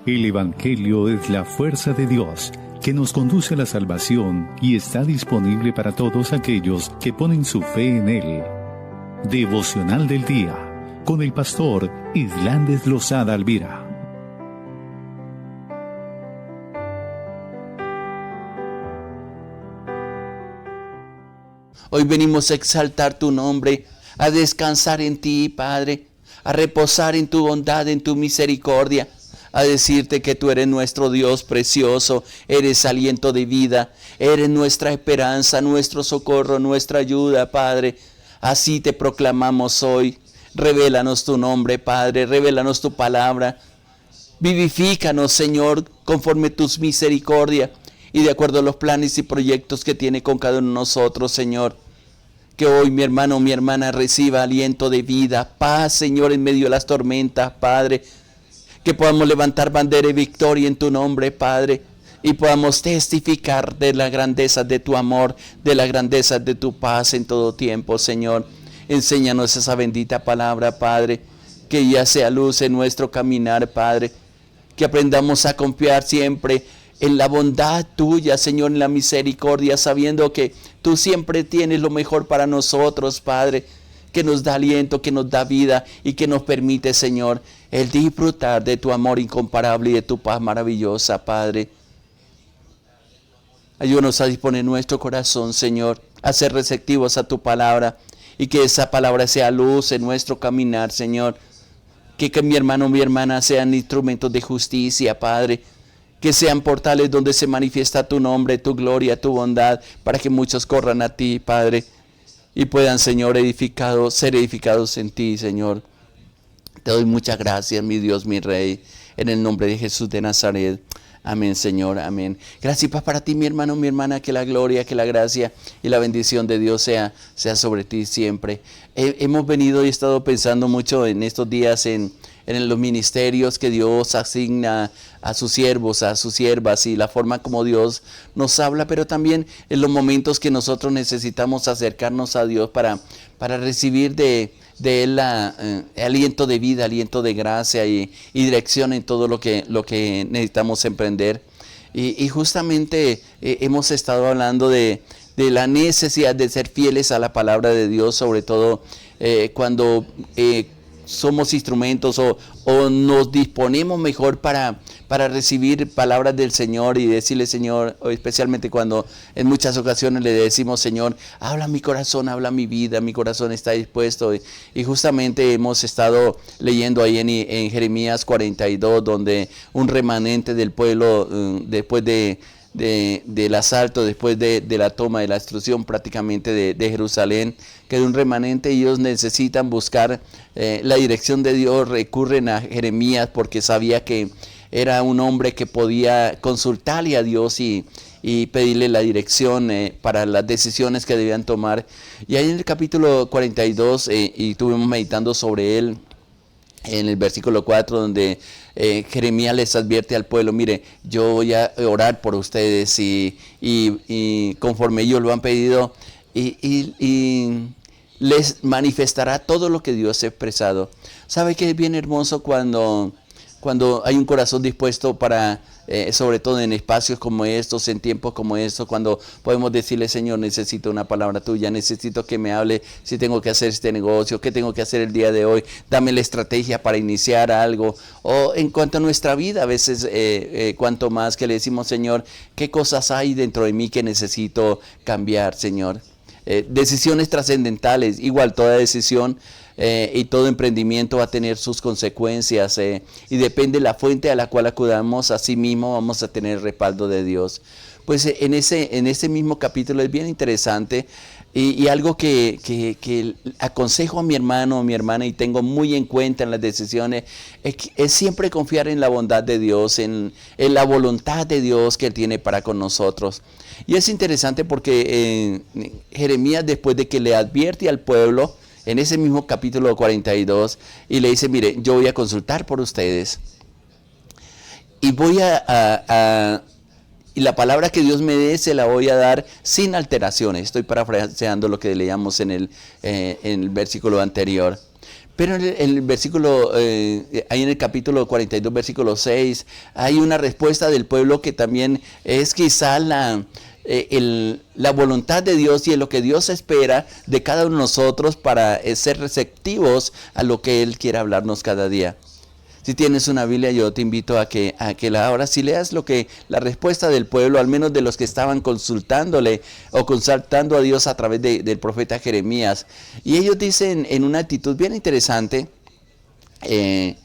El Evangelio es la fuerza de Dios que nos conduce a la salvación y está disponible para todos aquellos que ponen su fe en Él. Devocional del Día, con el pastor Islandes Lozada Alvira. Hoy venimos a exaltar tu nombre, a descansar en ti, Padre, a reposar en tu bondad, en tu misericordia, a decirte que tú eres nuestro Dios precioso, eres aliento de vida, eres nuestra esperanza, nuestro socorro, nuestra ayuda, Padre. Así te proclamamos hoy. Revélanos tu nombre, Padre, revélanos tu palabra. Vivifícanos, Señor, conforme tus misericordias y de acuerdo a los planes y proyectos que tiene con cada uno de nosotros, Señor. Que hoy mi hermano o mi hermana reciba aliento de vida, paz, Señor, en medio de las tormentas, Padre. Que podamos levantar bandera y victoria en tu nombre, Padre, y podamos testificar de la grandeza de tu amor, de la grandeza de tu paz en todo tiempo, Señor. Enséñanos esa bendita palabra, Padre, que ya sea luz en nuestro caminar, Padre. Que aprendamos a confiar siempre en la bondad tuya, Señor, en la misericordia, sabiendo que tú siempre tienes lo mejor para nosotros, Padre, que nos da aliento, que nos da vida y que nos permite, Señor, el disfrutar de tu amor incomparable y de tu paz maravillosa, Padre. Ayúdanos a disponer nuestro corazón, Señor, a ser receptivos a tu palabra y que esa palabra sea luz en nuestro caminar, Señor. Que mi hermano o mi hermana sean instrumentos de justicia, Padre. Que sean portales donde se manifiesta tu nombre, tu gloria, tu bondad, para que muchos corran a ti, Padre, y puedan, Señor, ser edificados en ti, Señor. Te doy muchas gracias, mi Dios, mi Rey, en el nombre de Jesús de Nazaret. Amén, Señor, amén. Gracias y paz para ti, mi hermano, mi hermana, que la gloria, que la gracia y la bendición de Dios sea sobre ti siempre. Hemos venido y estado pensando mucho en estos días en los ministerios que Dios asigna a sus siervos, a sus siervas, y la forma como Dios nos habla, pero también en los momentos que nosotros necesitamos acercarnos a Dios para recibir de Él aliento de vida, aliento de gracia y dirección en todo lo que necesitamos emprender. Y justamente hemos estado hablando de la necesidad de ser fieles a la palabra de Dios, sobre todo cuando somos instrumentos o nos disponemos mejor para recibir palabras del Señor y decirle, Señor, especialmente cuando en muchas ocasiones le decimos, Señor, habla mi corazón, habla mi vida, mi corazón está dispuesto. Y justamente hemos estado leyendo ahí en Jeremías 42, donde un remanente del pueblo, después del asalto, después de la toma, de la destrucción prácticamente de Jerusalén, quedó un remanente y ellos necesitan buscar la dirección de Dios. Recurren a Jeremías porque sabía que era un hombre que podía consultarle a Dios y pedirle la dirección para las decisiones que debían tomar. Y ahí en el capítulo 42, y estuvimos meditando sobre él, en el versículo 4, donde Jeremías les advierte al pueblo, mire, yo voy a orar por ustedes y conforme ellos lo han pedido, y les manifestará todo lo que Dios ha expresado. ¿Sabe qué es bien hermoso cuando hay un corazón dispuesto para, sobre todo en espacios como estos, en tiempos como estos, cuando podemos decirle, Señor, necesito una palabra tuya, necesito que me hable si tengo que hacer este negocio, qué tengo que hacer el día de hoy, dame la estrategia para iniciar algo? O en cuanto a nuestra vida, a veces cuanto más que le decimos, Señor, ¿qué cosas hay dentro de mí que necesito cambiar, Señor? Decisiones trascendentales, igual toda decisión y todo emprendimiento va a tener sus consecuencias y depende de la fuente a la cual acudamos, así mismo vamos a tener el respaldo de Dios. Pues en ese mismo capítulo es bien interesante y algo que aconsejo a mi hermano o mi hermana y tengo muy en cuenta en las decisiones es siempre confiar en la bondad de Dios, en la voluntad de Dios que Él tiene para con nosotros. Y es interesante porque Jeremías, después de que le advierte al pueblo, en ese mismo capítulo 42, y le dice, mire, yo voy a consultar por ustedes y voy y la palabra que Dios me dé se la voy a dar sin alteraciones. Estoy parafraseando lo que leíamos en el versículo anterior. Pero en el versículo, ahí en el capítulo 42, versículo 6, hay una respuesta del pueblo que también es quizá la voluntad de Dios y en lo que Dios espera de cada uno de nosotros para ser receptivos a lo que Él quiere hablarnos cada día. Si tienes una Biblia, yo te invito a que ahora si leas la respuesta del pueblo, al menos de los que estaban consultándole o consultando a Dios a través del profeta Jeremías. Y ellos dicen en una actitud bien interesante, en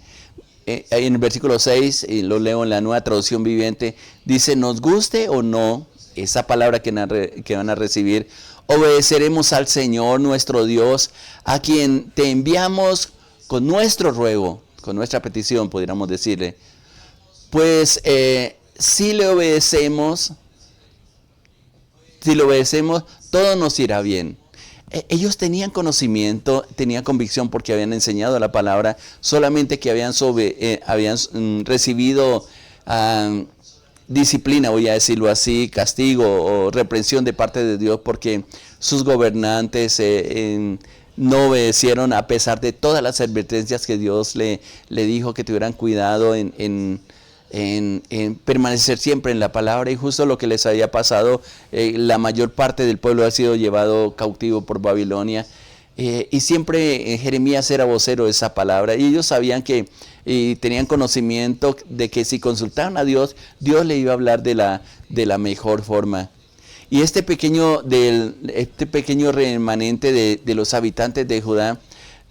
el versículo 6, lo leo en la Nueva Traducción Viviente, dice, nos guste o no, esa palabra que van a recibir, obedeceremos al Señor nuestro Dios, a quien te enviamos con nuestro ruego, con nuestra petición, pudiéramos decirle. Pues si le obedecemos, todo nos irá bien. Ellos tenían conocimiento, tenían convicción porque habían enseñado la palabra, solamente que habían recibido disciplina, voy a decirlo así, castigo o reprensión de parte de Dios porque sus gobernantes no obedecieron a pesar de todas las advertencias que Dios le dijo que tuvieran cuidado en permanecer siempre en la palabra. Y justo lo que les había pasado, la mayor parte del pueblo ha sido llevado cautivo por Babilonia. Y siempre Jeremías era vocero de esa palabra. Y ellos sabían que tenían conocimiento de que si consultaban a Dios, Dios le iba a hablar de la mejor forma. Y este pequeño remanente de los habitantes de Judá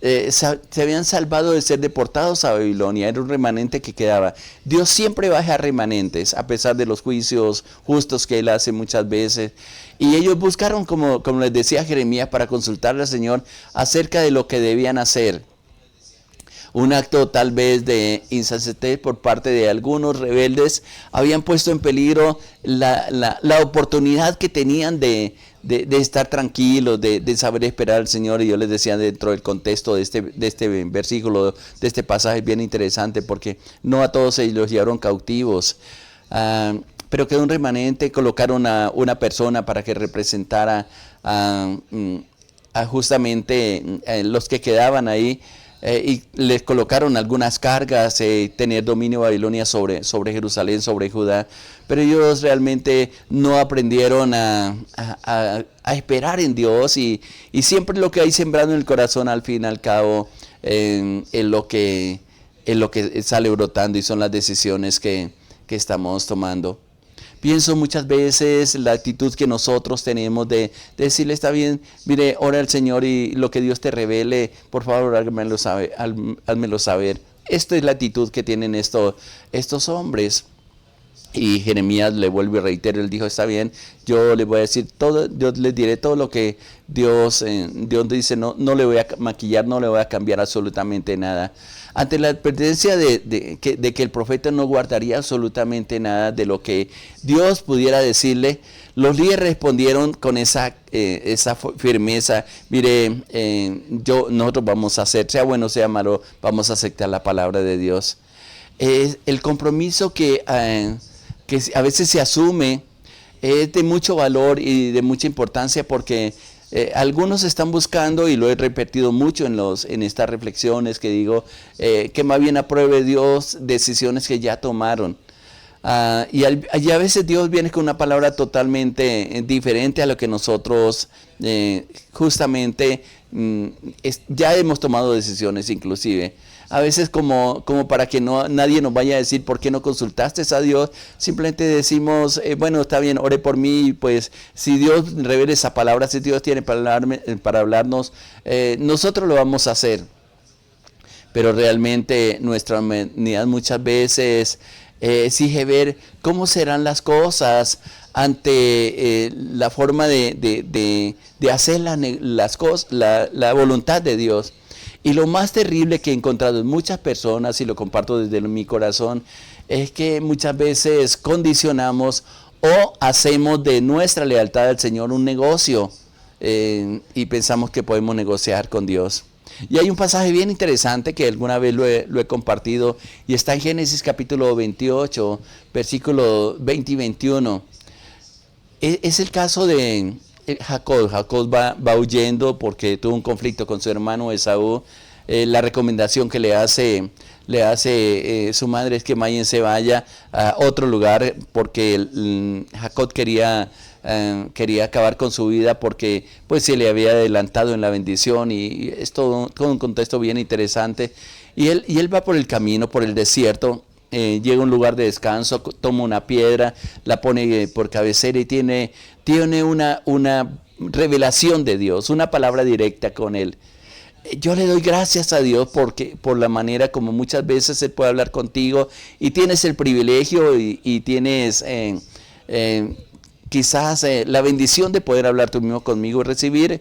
se habían salvado de ser deportados a Babilonia. Era un remanente que quedaba. Dios siempre va a dejar remanentes a pesar de los juicios justos que Él hace muchas veces. Y ellos buscaron, como les decía Jeremías, para consultarle al Señor acerca de lo que debían hacer. Un acto tal vez de insensatez por parte de algunos rebeldes habían puesto en peligro la oportunidad que tenían de estar tranquilos, de saber esperar al Señor. Y yo les decía dentro del contexto de este versículo, de este pasaje bien interesante, porque no a todos ellos los llevaron cautivos, pero quedó un remanente, colocaron a una persona para que representara a justamente los que quedaban ahí. Y les colocaron algunas cargas, tener dominio de Babilonia sobre Jerusalén, sobre Judá, pero ellos realmente no aprendieron a esperar en Dios y siempre lo que hay sembrado en el corazón al fin y al cabo es lo que sale brotando y son las decisiones que estamos tomando. Pienso muchas veces la actitud que nosotros tenemos de decirle, está bien, mire, ora al Señor y lo que Dios te revele, por favor, házmelo saber. Esta es la actitud que tienen estos hombres. Y Jeremías le vuelve y reitera, él dijo, está bien, yo les voy a decir todo, yo les diré todo lo que Dios dice, no le voy a maquillar, no le voy a cambiar absolutamente nada. Ante la advertencia de que el profeta no guardaría absolutamente nada de lo que Dios pudiera decirle, los líderes respondieron con esa firmeza, mire, nosotros vamos a hacer, sea bueno, sea malo, vamos a aceptar la palabra de Dios. El compromiso que a veces se asume es de mucho valor y de mucha importancia porque algunos están buscando, y lo he repetido mucho en estas reflexiones que digo, que más bien apruebe Dios decisiones que ya tomaron. Y a veces Dios viene con una palabra totalmente diferente a lo que nosotros justamente ya hemos tomado decisiones inclusive. A veces como para que nadie nos vaya a decir por qué no consultaste a Dios, simplemente decimos, bueno, está bien, ore por mí, pues si Dios revela esa palabra, si Dios tiene para hablarnos, nosotros lo vamos a hacer. Pero realmente nuestra humanidad muchas veces exige ver cómo serán las cosas ante la forma de hacer las cosas, la voluntad de Dios. Y lo más terrible que he encontrado en muchas personas, y lo comparto desde mi corazón, es que muchas veces condicionamos o hacemos de nuestra lealtad al Señor un negocio y pensamos que podemos negociar con Dios. Y hay un pasaje bien interesante que alguna vez lo he compartido y está en Génesis capítulo 28, versículo 20 y 21. Es el caso de Jacob. Jacob va huyendo porque tuvo un conflicto con su hermano Esaú. la recomendación que le hace su madre es que Mayen se vaya a otro lugar porque Jacob quería acabar con su vida porque pues se le había adelantado en la bendición, y es todo un contexto bien interesante. Y él va por el camino, por el desierto, llega a un lugar de descanso, toma una piedra, la pone por cabecera y tiene una revelación de Dios, una palabra directa con él. Yo le doy gracias a Dios por la manera como muchas veces Él puede hablar contigo y tienes el privilegio y tienes quizás la bendición de poder hablar tú mismo conmigo y recibir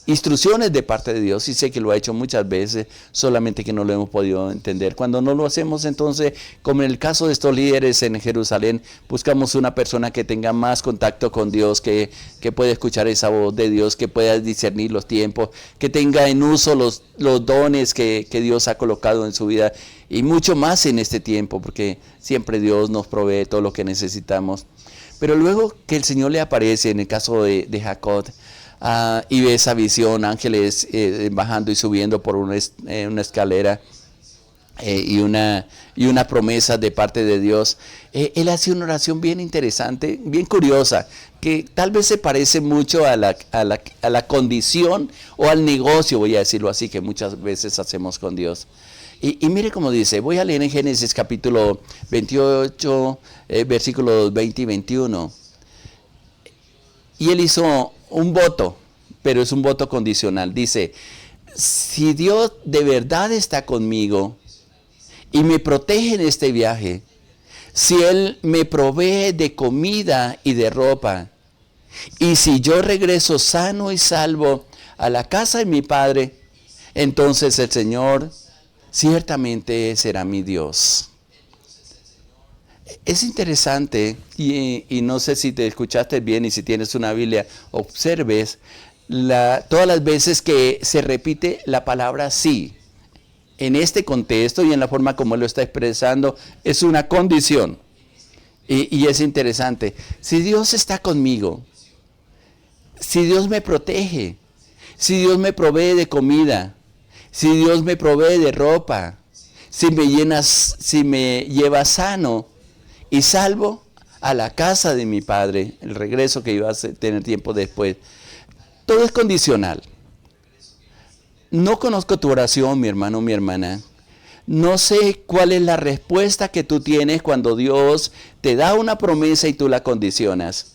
instrucciones de parte de Dios. Y sé que lo ha hecho muchas veces, solamente que no lo hemos podido entender. Cuando no lo hacemos, entonces, como en el caso de estos líderes en Jerusalén, buscamos una persona que tenga más contacto con Dios, que pueda escuchar esa voz de Dios, que pueda discernir los tiempos, que tenga en uso los dones que Dios ha colocado en su vida, y mucho más en este tiempo, porque siempre Dios nos provee todo lo que necesitamos. Pero luego que el Señor le aparece, en el caso de Jacob, y ve esa visión, ángeles bajando y subiendo por una escalera, y una promesa de parte de Dios, él hace una oración bien interesante, bien curiosa, que tal vez se parece mucho a la condición o al negocio, voy a decirlo así, que muchas veces hacemos con Dios. Y mire cómo dice, voy a leer en Génesis capítulo 28, versículos 20 y 21. Y él hizo un voto, pero es un voto condicional. Dice, si Dios de verdad está conmigo y me protege en este viaje, si Él me provee de comida y de ropa, y si yo regreso sano y salvo a la casa de mi padre, entonces el Señor ciertamente será mi Dios. Es interesante, y no sé si te escuchaste bien, y si tienes una Biblia, observes todas las veces que se repite la palabra sí. En este contexto y en la forma como lo está expresando, es una condición. Y es interesante. Si Dios está conmigo, si Dios me protege, si Dios me provee de comida, si Dios me provee de ropa, si me lleva sano y salvo a la casa de mi padre, el regreso que iba a tener tiempo después. Todo es condicional. No conozco tu oración, mi hermano, mi hermana. No sé cuál es la respuesta que tú tienes cuando Dios te da una promesa y tú la condicionas.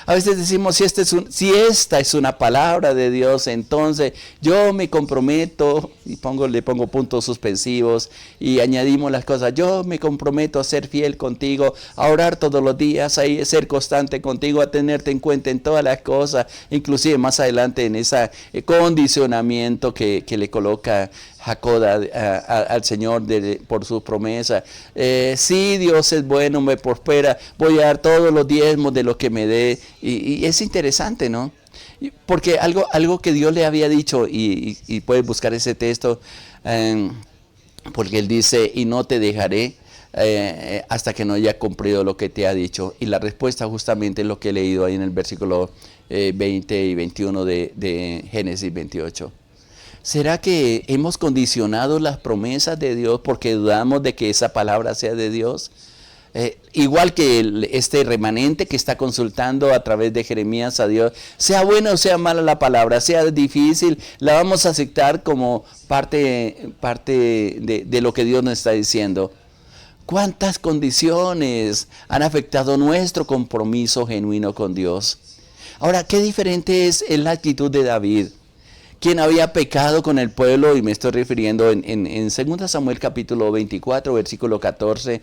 A veces decimos, si esta es una palabra de Dios, entonces yo me comprometo, y le pongo puntos suspensivos y añadimos las cosas. Yo me comprometo a ser fiel contigo, a orar todos los días, a ser constante contigo, a tenerte en cuenta en todas las cosas, inclusive más adelante en ese condicionamiento que le coloca Jacob al Señor por sus promesas. Sí, Dios es bueno, me prospera, voy a dar todos los diezmos de lo que me dé. Y es interesante, ¿no? Porque algo que Dios le había dicho, y puedes buscar ese texto, porque Él dice, y no te dejaré hasta que no haya cumplido lo que te ha dicho. Y la respuesta justamente es lo que he leído ahí en el versículo 20 y 21 de Génesis 28. ¿Será que hemos condicionado las promesas de Dios porque dudamos de que esa palabra sea de Dios? Igual que este remanente que está consultando a través de Jeremías a Dios, sea buena o sea mala la palabra, sea difícil, la vamos a aceptar como parte de lo que Dios nos está diciendo. ¿Cuántas condiciones han afectado nuestro compromiso genuino con Dios? Ahora, qué diferente es la actitud de David, quien había pecado con el pueblo, y me estoy refiriendo en 2 Samuel capítulo 24, versículo 14,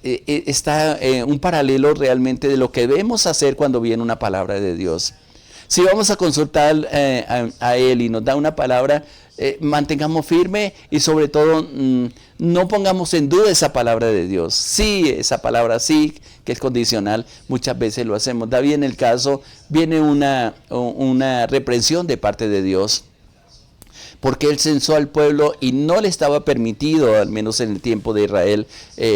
está un paralelo realmente de lo que debemos hacer cuando viene una palabra de Dios. Si vamos a consultar a Él y nos da una palabra, mantengamos firme y sobre todo no pongamos en duda esa palabra de Dios. Sí, esa palabra sí, que es condicional, muchas veces lo hacemos. David, en el caso, viene una reprensión de parte de Dios. porque él censó al pueblo y no le estaba permitido, al menos en el tiempo de Israel,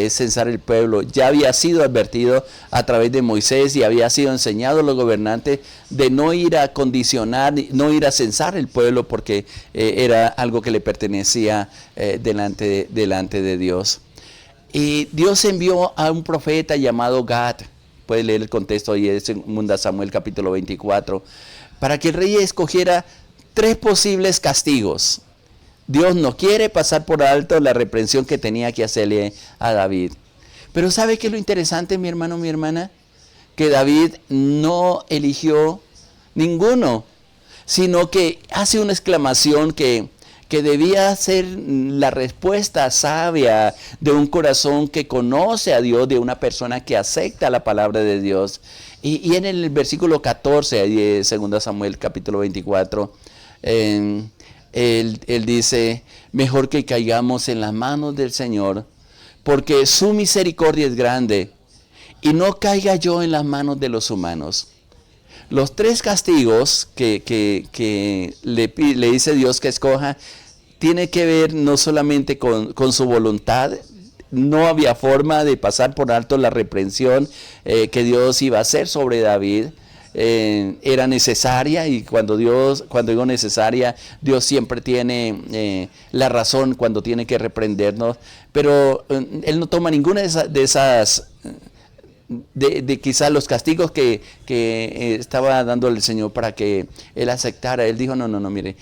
censar el pueblo. Ya había sido advertido a través de Moisés y había sido enseñado a los gobernantes de no ir a condicionar, no ir a censar el pueblo, porque era algo que le pertenecía delante de Dios. Y Dios envió a un profeta llamado Gad, puede leer el contexto ahí, es en 2 Samuel capítulo 24, para que el rey escogiera 3 posibles castigos. Dios no quiere pasar por alto la reprensión que tenía que hacerle a David. Pero ¿sabe qué es lo interesante, mi hermano, mi hermana? Que David no eligió ninguno, sino que hace una exclamación que debía ser la respuesta sabia de un corazón que conoce a Dios, de una persona que acepta la palabra de Dios. Y en el versículo 14 de 2 Samuel capítulo 24, él dice: mejor que caigamos en las manos del Señor, porque su misericordia es grande, y no caiga yo en las manos de los humanos. Los 3 castigos que le dice Dios que escoja, tiene que ver no solamente con su voluntad. No había forma de pasar por alto la reprensión que Dios iba a hacer sobre David. Era necesaria, y cuando digo necesaria, Dios siempre tiene la razón cuando tiene que reprendernos, pero Él no toma ninguna de esas quizás los castigos que estaba dando el Señor para que Él aceptara. Él dijo: no, mire,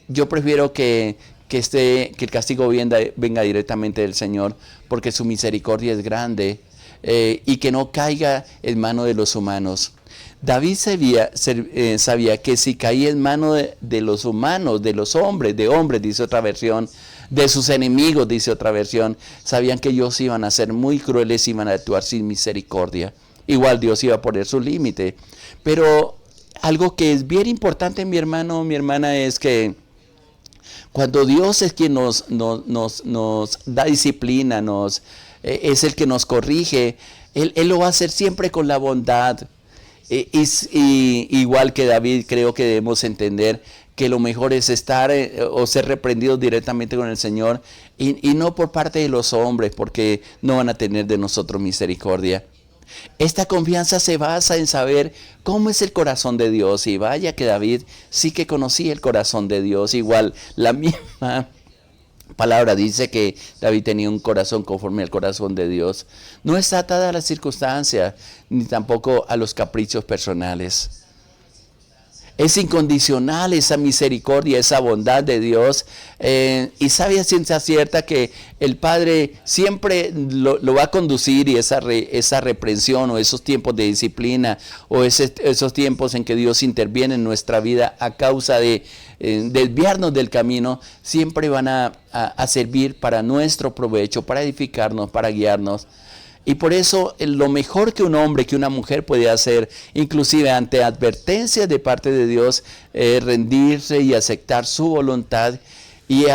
yo prefiero que el castigo venga directamente del Señor, porque su misericordia es grande, y que no caiga en mano de los humanos. David sabía que si caía en mano de los humanos, de los hombres, dice otra versión, de sus enemigos, dice otra versión, sabían que ellos iban a ser muy crueles, iban a actuar sin misericordia. Igual Dios iba a poner su límite. Pero algo que es bien importante, mi hermano, mi hermana, es que cuando Dios es quien nos da disciplina, es el que nos corrige, Él lo va a hacer siempre con la bondad. Y igual que David, creo que debemos entender que lo mejor es estar o ser reprendidos directamente con el Señor, y no por parte de los hombres, porque no van a tener de nosotros misericordia. Esta confianza se basa en saber cómo es el corazón de Dios, y vaya que David sí que conocía el corazón de Dios. Igual la misma palabra dice que David tenía un corazón conforme al corazón de Dios. No está atada a las circunstancias, ni tampoco a los caprichos personales. Es incondicional esa misericordia, esa bondad de Dios, y sabe a ciencia cierta que el Padre siempre lo va a conducir, y esa reprensión o esos tiempos de disciplina o esos tiempos en que Dios interviene en nuestra vida a causa de desviarnos del camino, siempre van a servir para nuestro provecho, para edificarnos, para guiarnos. Y por eso lo mejor que un hombre, que una mujer puede hacer, inclusive ante advertencias de parte de Dios, rendirse y aceptar su voluntad, y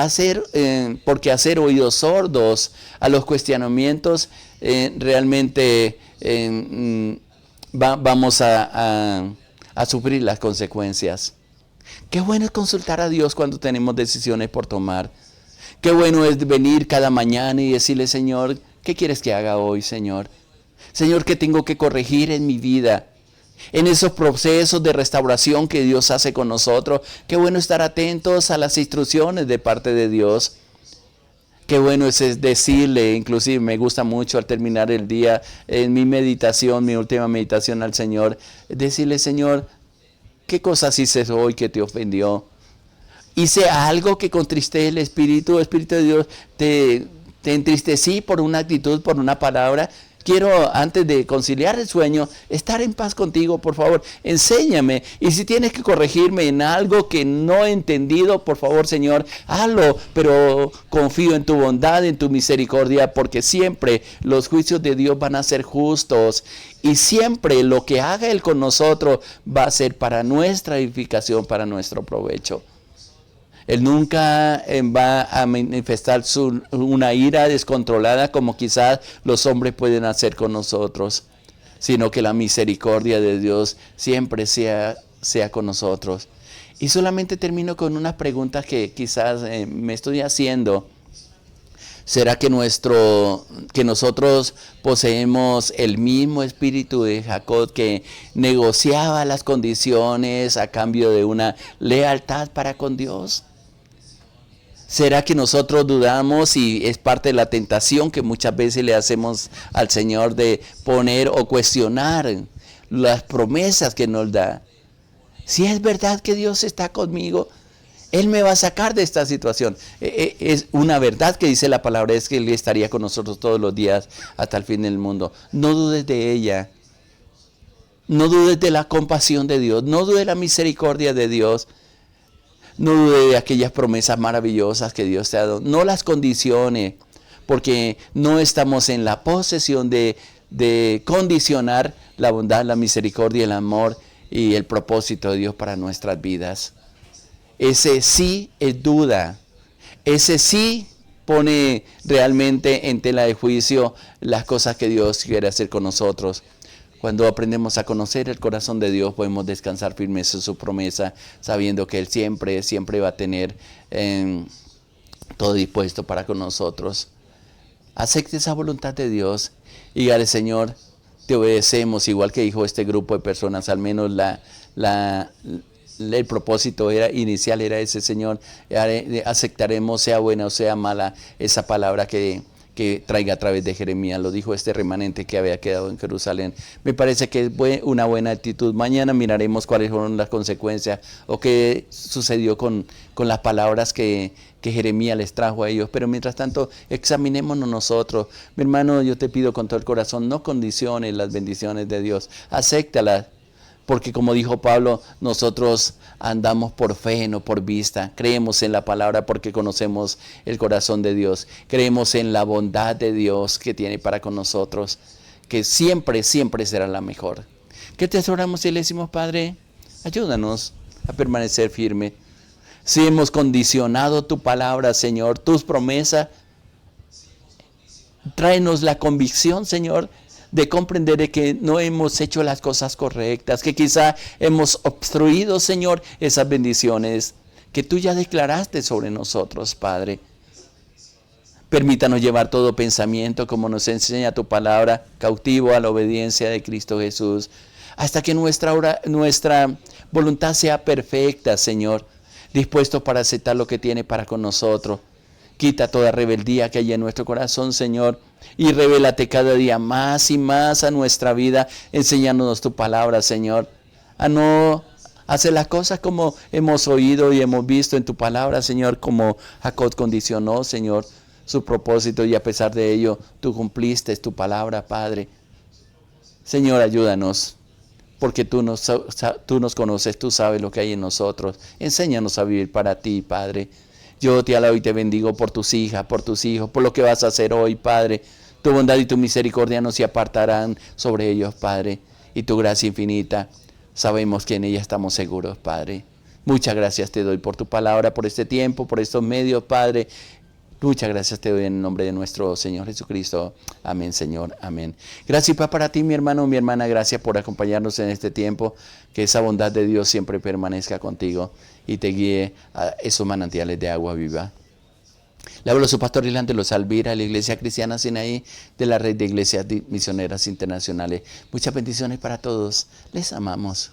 porque hacer oídos sordos a los cuestionamientos, realmente vamos a sufrir las consecuencias. Qué bueno es consultar a Dios cuando tenemos decisiones por tomar. Qué bueno es venir cada mañana y decirle: Señor, ¿qué quieres que haga hoy, Señor? Señor, ¿qué tengo que corregir en mi vida? En esos procesos de restauración que Dios hace con nosotros, qué bueno estar atentos a las instrucciones de parte de Dios. Qué bueno es decirle, inclusive me gusta mucho al terminar el día, en mi meditación, mi última meditación al Señor, decirle: Señor, ¿qué cosas hice hoy que te ofendió? ¿Hice algo que contriste el Espíritu de Dios? ¿Te entristecí por una actitud, por una palabra? Quiero, antes de conciliar el sueño, estar en paz contigo. Por favor, enséñame. Y si tienes que corregirme en algo que no he entendido, por favor, Señor, hazlo. Pero confío en tu bondad, en tu misericordia, porque siempre los juicios de Dios van a ser justos. Y siempre lo que haga Él con nosotros va a ser para nuestra edificación, para nuestro provecho. Él nunca va a manifestar una ira descontrolada como quizás los hombres pueden hacer con nosotros, sino que la misericordia de Dios siempre sea con nosotros. Y solamente termino con unas preguntas que quizás me estoy haciendo. ¿Será que nosotros poseemos el mismo espíritu de Jacob que negociaba las condiciones a cambio de una lealtad para con Dios? ¿Será que nosotros dudamos y es parte de la tentación que muchas veces le hacemos al Señor de poner o cuestionar las promesas que nos da? Si es verdad que Dios está conmigo, Él me va a sacar de esta situación. Es una verdad que dice la palabra, es que Él estaría con nosotros todos los días hasta el fin del mundo. No dudes de ella. No dudes de la compasión de Dios. No dudes de la misericordia de Dios. No dudes de aquellas promesas maravillosas que Dios te ha dado. No las condicione, porque no estamos en la posesión de condicionar la bondad, la misericordia, el amor y el propósito de Dios para nuestras vidas. Ese sí es duda. Ese sí pone realmente en tela de juicio las cosas que Dios quiere hacer con nosotros. Cuando aprendemos a conocer el corazón de Dios, podemos descansar firmes en su promesa, sabiendo que Él siempre, siempre va a tener todo dispuesto para con nosotros. Acepte esa voluntad de Dios y dígale, Señor, te obedecemos, igual que dijo este grupo de personas, al menos el propósito inicial era ese, Señor, aceptaremos, sea buena o sea mala, esa palabra que traiga a través de Jeremías. Lo dijo este remanente que había quedado en Jerusalén. Me parece que es una buena actitud. Mañana miraremos cuáles fueron las consecuencias o qué sucedió con las palabras que Jeremías les trajo a ellos. Pero mientras tanto, examinémonos nosotros. Mi hermano, yo te pido con todo el corazón, no condiciones las bendiciones de Dios. Acéptalas. Porque como dijo Pablo, nosotros andamos por fe, no por vista. Creemos en la palabra porque conocemos el corazón de Dios. Creemos en la bondad de Dios que tiene para con nosotros, que siempre, siempre será la mejor. ¿Qué te oramos y le decimos, Padre? Ayúdanos a permanecer firme. Si hemos condicionado tu palabra, Señor, tus promesas, tráenos la convicción, Señor, de comprender de que no hemos hecho las cosas correctas, que quizá hemos obstruido, Señor, esas bendiciones que tú ya declaraste sobre nosotros, Padre. Permítanos llevar todo pensamiento, como nos enseña tu palabra, cautivo a la obediencia de Cristo Jesús, hasta que nuestra voluntad sea perfecta, Señor, dispuesto para aceptar lo que tiene para con nosotros. Quita toda rebeldía que hay en nuestro corazón, Señor, y revélate cada día más y más a nuestra vida, enseñándonos tu palabra, Señor, a no hacer las cosas como hemos oído y hemos visto en tu palabra, Señor, como Jacob condicionó, Señor, su propósito, y a pesar de ello, tú cumpliste tu palabra, Padre. Señor, ayúdanos, porque tú nos conoces, tú sabes lo que hay en nosotros. Enséñanos a vivir para ti, Padre. Yo te alabo y te bendigo por tus hijas, por tus hijos, por lo que vas a hacer hoy, Padre. Tu bondad y tu misericordia no se apartarán sobre ellos, Padre. Y tu gracia infinita, sabemos que en ella estamos seguros, Padre. Muchas gracias te doy por tu palabra, por este tiempo, por estos medios, Padre. Muchas gracias te doy en el nombre de nuestro Señor Jesucristo. Amén, Señor. Amén. Gracias y paz para ti, mi hermano, mi hermana. Gracias por acompañarnos en este tiempo. Que esa bondad de Dios siempre permanezca contigo y te guíe a esos manantiales de agua viva. Le hablo a su pastor Irlando Alvira, de la Iglesia Cristiana Sinaí, de la Red de Iglesias Misioneras Internacionales. Muchas bendiciones para todos. Les amamos.